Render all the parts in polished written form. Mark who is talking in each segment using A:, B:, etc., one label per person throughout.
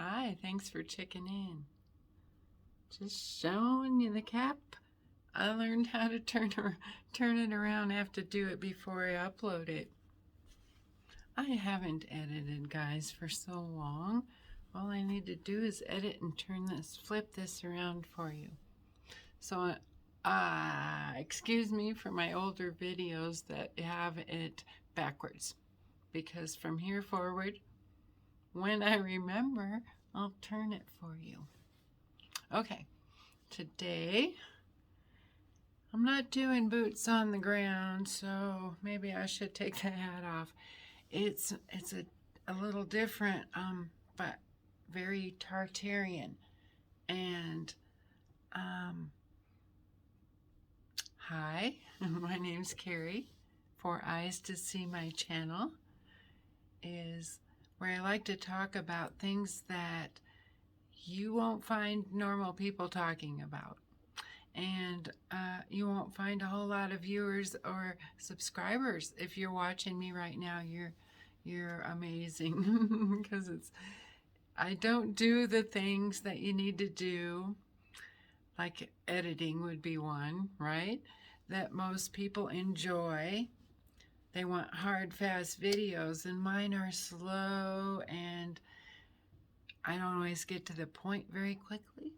A: Hi, thanks for checking in. Just showing you the cap. I learned how to turn it around. I have to do it before I upload it. I haven't edited, guys, for so long. All I need to do is edit and flip this around for you. So, excuse me for my older videos that have it backwards, because from here forward, when I remember, I'll turn it for you. Okay, today I'm not doing boots on the ground, so maybe I should take the hat off. It's a little different, but very Tartarian. And hi, my name's Carrie. Four Eyes to See My channel is where I like to talk about things that you won't find normal people talking about. And you won't find a whole lot of viewers or subscribers. If you're watching me right now, you're amazing. Because I don't do the things that you need to do, like editing would be one, right? That most people enjoy. They want hard, fast videos, and mine are slow, and I don't always get to the point very quickly.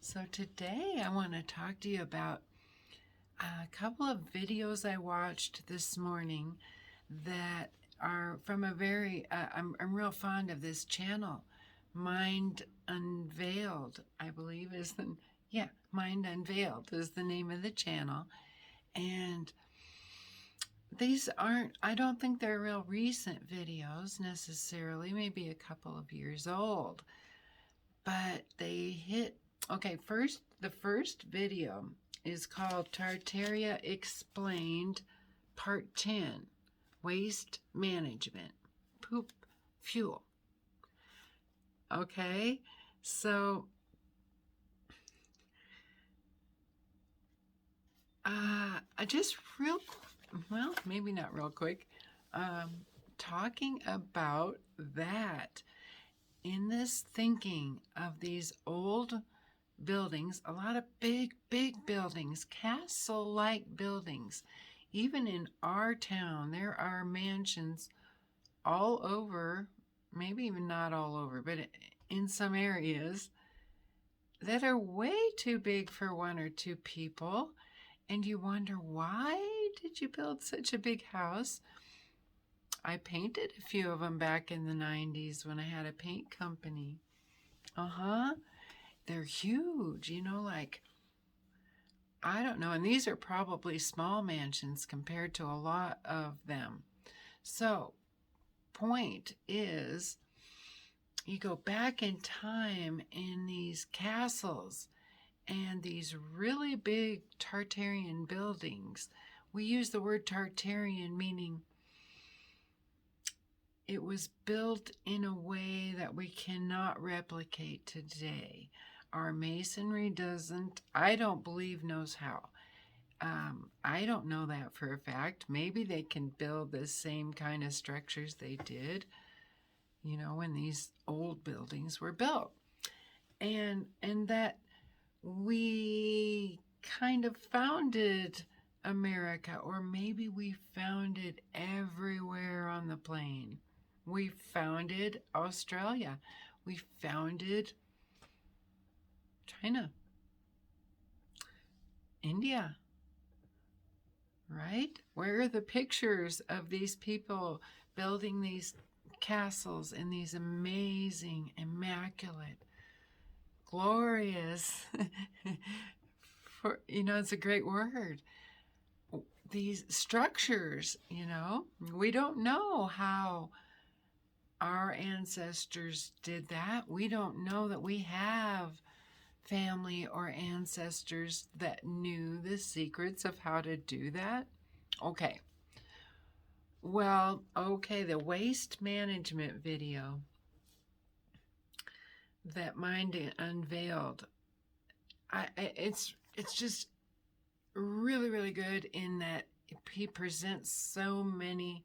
A: So today I want to talk to you about a couple of videos I watched this morning that are from a very, I'm real fond of this channel, Mind Unveiled, I believe is the, yeah, Mind Unveiled is the name of the channel. And these aren't, I don't think they're real recent videos necessarily, maybe a couple of years old, but they hit. Okay, the first video is called Tartaria Explained Part 10, Waste Management, Poop Fuel. Okay, so I just well, maybe not real quick, talking about that in this thinking of these old buildings, a lot of big buildings, castle-like buildings. Even in our town, there are mansions all over, maybe even not all over, but in some areas that are way too big for one or two people. And you wonder, why did you build such a big house? I painted a few of them back in the 90s when I had a paint company. They're huge, you know, like, I don't know. And these are probably small mansions compared to a lot of them. So, point is, you go back in time in these castles and these really big Tartarian buildings. We use the word Tartarian meaning it was built in a way that we cannot replicate today. Our masonry doesn't, I don't believe, knows how. I don't know that for a fact. Maybe they can build the same kind of structures they did, you know, when these old buildings were built. And that we kind of founded America, or maybe we founded everywhere on the plane. We founded Australia. We founded China, India, right? Where are the pictures of these people building these castles in these amazing, immaculate, glorious, you know, it's a great word, these structures, you know? We don't know how our ancestors did that. We don't know that we have family or ancestors that knew the secrets of how to do that. Okay. Well, okay, the waste management video that Mind Unveiled, it's just really good in that he presents so many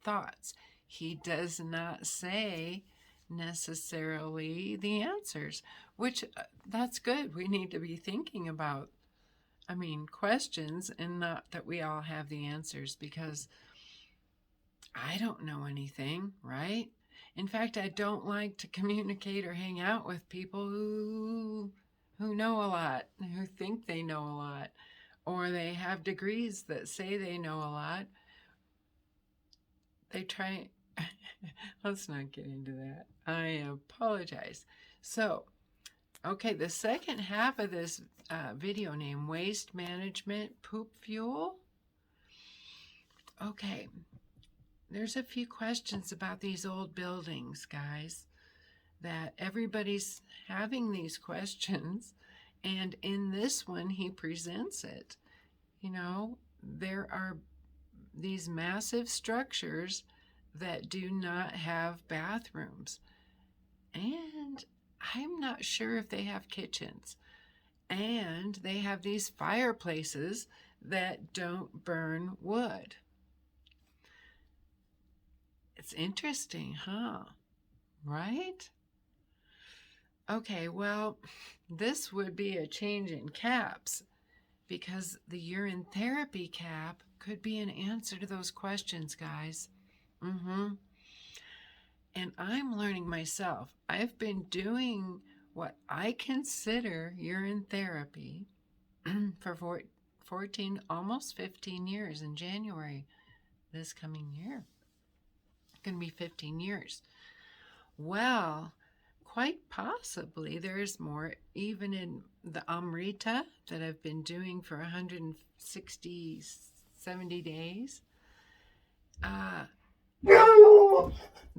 A: thoughts. He does not say necessarily the answers, which that's good. We need to be thinking about, questions, and not that we all have the answers, because I don't know anything, right? In fact, I don't like to communicate or hang out with people who know a lot, who think they know a lot, or they have degrees that say they know a lot. They try. Let's not get into that. I apologize. So, okay, the second half of this video name, Waste Management Poop Fuel. Okay, there's a few questions about these old buildings, guys, that everybody's having these questions, and in this one he presents it. You know, there are these massive structures that do not have bathrooms, and I'm not sure if they have kitchens, and they have these fireplaces that don't burn wood. It's interesting, huh? Right? Okay, well, this would be a change in caps, because the urine therapy cap could be an answer to those questions, guys. And I'm learning myself. I've been doing what I consider urine therapy for 14, almost 15 years in January this coming year. It's going to be 15 years. Well, quite possibly there's more even in the Amrita that I've been doing for 160, 70 days.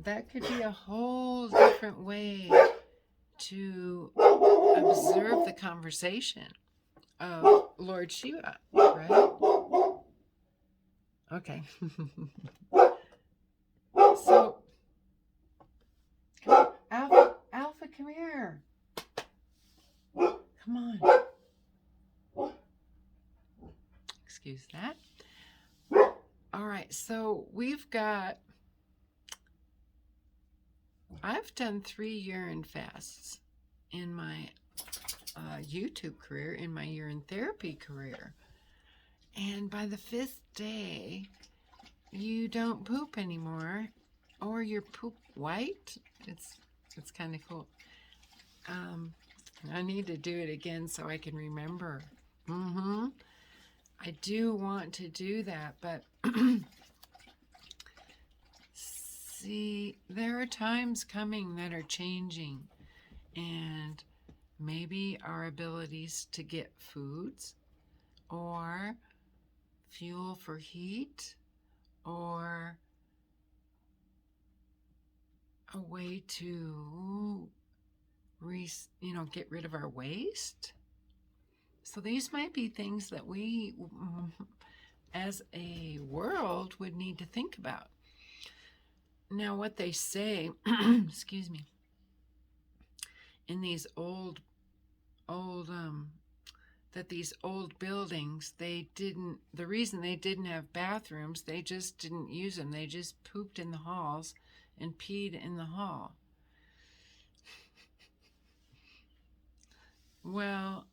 A: That could be a whole different way to observe the conversation of Lord Shiva, right? Okay. So, Alpha, come here. Come on. Excuse that. All right, so I've done 3 urine fasts in my YouTube career, in my urine therapy career. And by the 5th day, you don't poop anymore, or your poop white. It's kind of cool. I need to do it again so I can remember. I do want to do that, but see, there are times coming that are changing, and maybe our abilities to get foods or fuel for heat or a way to get rid of our waste. So these might be things that we as a world would need to think about. Now, what they say, excuse me, in these old that these old buildings, the reason they didn't have bathrooms, they just didn't use them. They just pooped in the halls and peed in the hall. Well,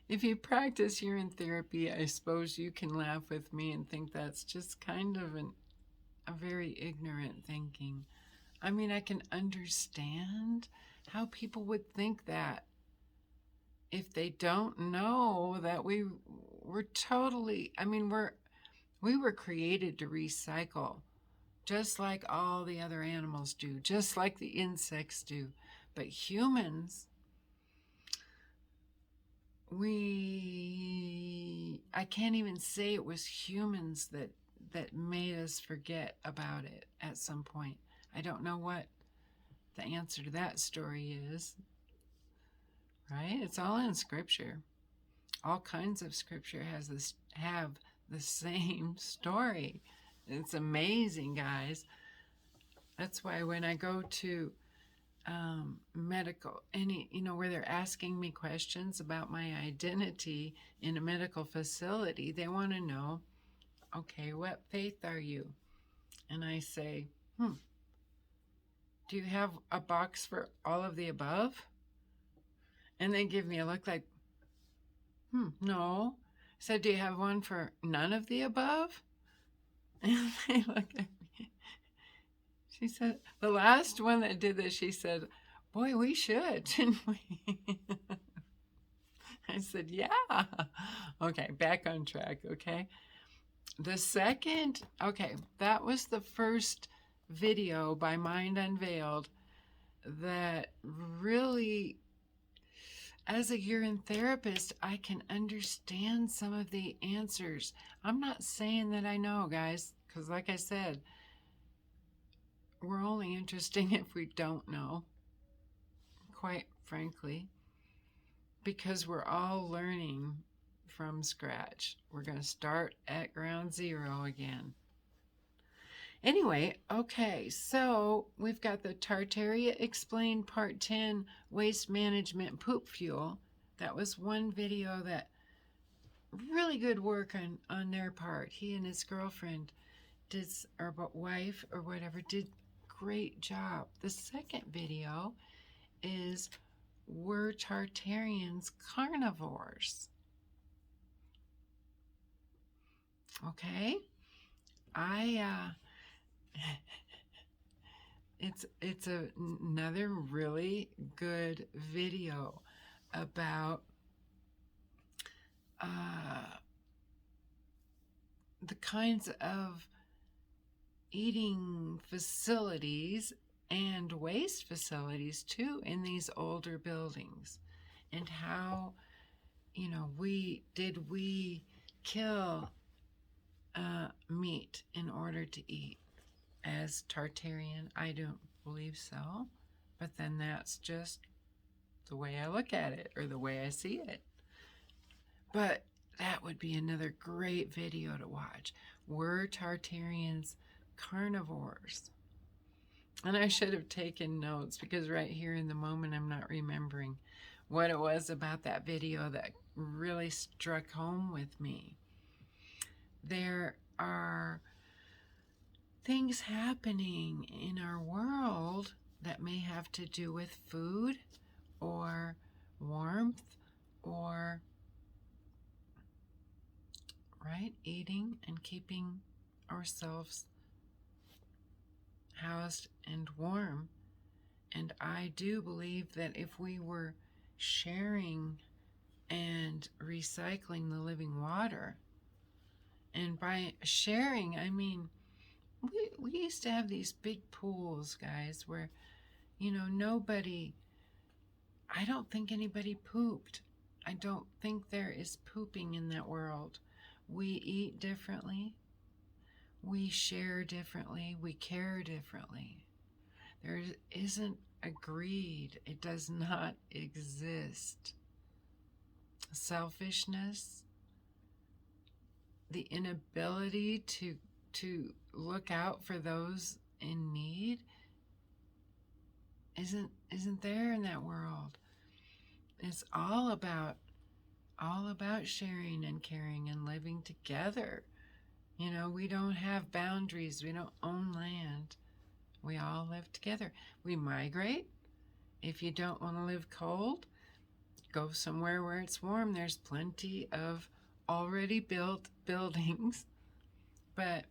A: if you practice urine therapy, I suppose you can laugh with me and think that's just kind of a very ignorant thinking. I mean, I can understand how people would think that if they don't know that we were totally, we were created to recycle, just like all the other animals do, just like the insects do. But humans, I can't even say it was humans that made us forget about it at some point. I don't know what the answer to that story is, right? It's all in Scripture. All kinds of Scripture have the same story. It's amazing, guys. That's why when I go to medical, where they're asking me questions about my identity in a medical facility, they want to know, okay, what faith are you? And I say, do you have a box for all of the above? And they give me a look like, no. I said, do you have one for none of the above? And they look at me. She said, the last one that did this, she said, boy, we should, shouldn't we? I said, yeah. Okay, back on track, okay? The second, okay, that was the first video by Mind Unveiled that really, as a urine therapist, I can understand some of the answers. I'm not saying that I know, guys, because like I said, we're only interesting if we don't know, quite frankly, because we're all learning from scratch. We're going to start at ground zero again. Anyway, okay, so we've got the Tartaria Explained Part 10 Waste Management Poop Fuel. That was one video that really good work on their part. He and his girlfriend did, or wife or whatever, did great job. The second video is Were Tartarians Carnivores? Okay, it's another really good video about the kinds of eating facilities and waste facilities too in these older buildings, and how, you know, we kill meat in order to eat. As Tartarian, I don't believe so, but then that's just the way I look at it, or the way I see it. But that would be another great video to watch. Were Tartarians carnivores? And I should have taken notes, because right here in the moment I'm not remembering what it was about that video that really struck home with me. There are things happening in our world that may have to do with food or warmth or, right, eating and keeping ourselves housed and warm. And I do believe that if we were sharing and recycling the living water, and by sharing, I mean, we used to have these big pools, guys, where, you know, I don't think anybody pooped. I don't think there is pooping in that world. We eat differently. We share differently. We care differently. There isn't a greed. It does not exist. Selfishness, the inability to look out for those in need isn't there in that world. It's all about sharing and caring and living together. You know, we don't have boundaries. We don't own land. We all live together. We migrate. If you don't want to live cold, go somewhere where it's warm. There's plenty of already built buildings. But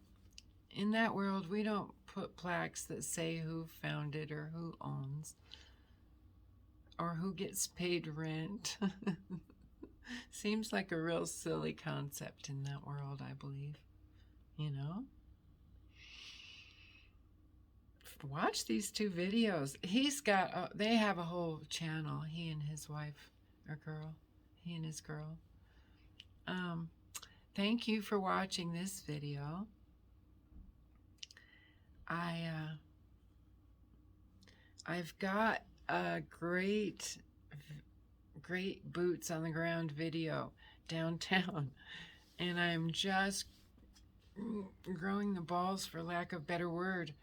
A: in that world, we don't put plaques that say who founded or who owns or who gets paid rent. Seems like a real silly concept in that world, I believe. You know? Watch these two videos. He's got, they have a whole channel, he and his wife or girl, he and his girl. Thank you for watching this video. I've got a great boots on the ground video downtown, and I'm just growing the balls, for lack of a better word,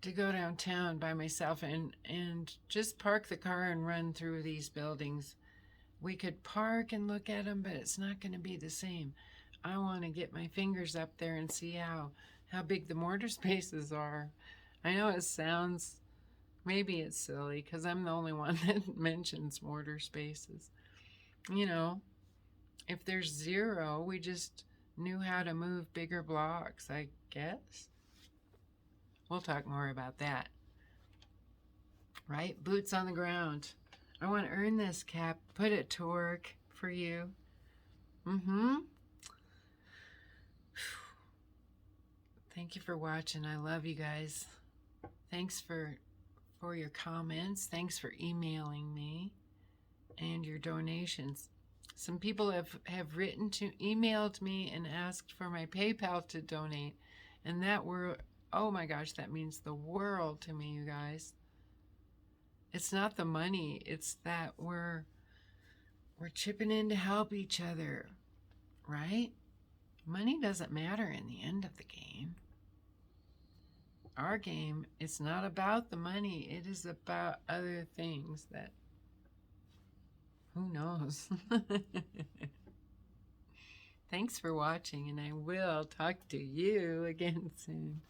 A: to go downtown by myself and just park the car and run through these buildings. We could park and look at them, but it's not going to be the same. I want to get my fingers up there and see how big the mortar spaces are. I know it sounds, maybe it's silly because I'm the only one that mentions mortar spaces. You know, if there's 0, we just knew how to move bigger blocks, I guess. We'll talk more about that. Right? Boots on the ground. I want to earn this, Cap. Put it to work for you. Thank you for watching. I love you guys. Thanks for your comments. Thanks for emailing me and your donations. Some people have emailed me and asked for my PayPal to donate, and that oh my gosh, that means the world to me, you guys. It's not the money, it's that we're chipping in to help each other, right? Money doesn't matter in the end of the game. Our game is not about the money, it is about other things that, who knows? Thanks for watching, and I will talk to you again soon.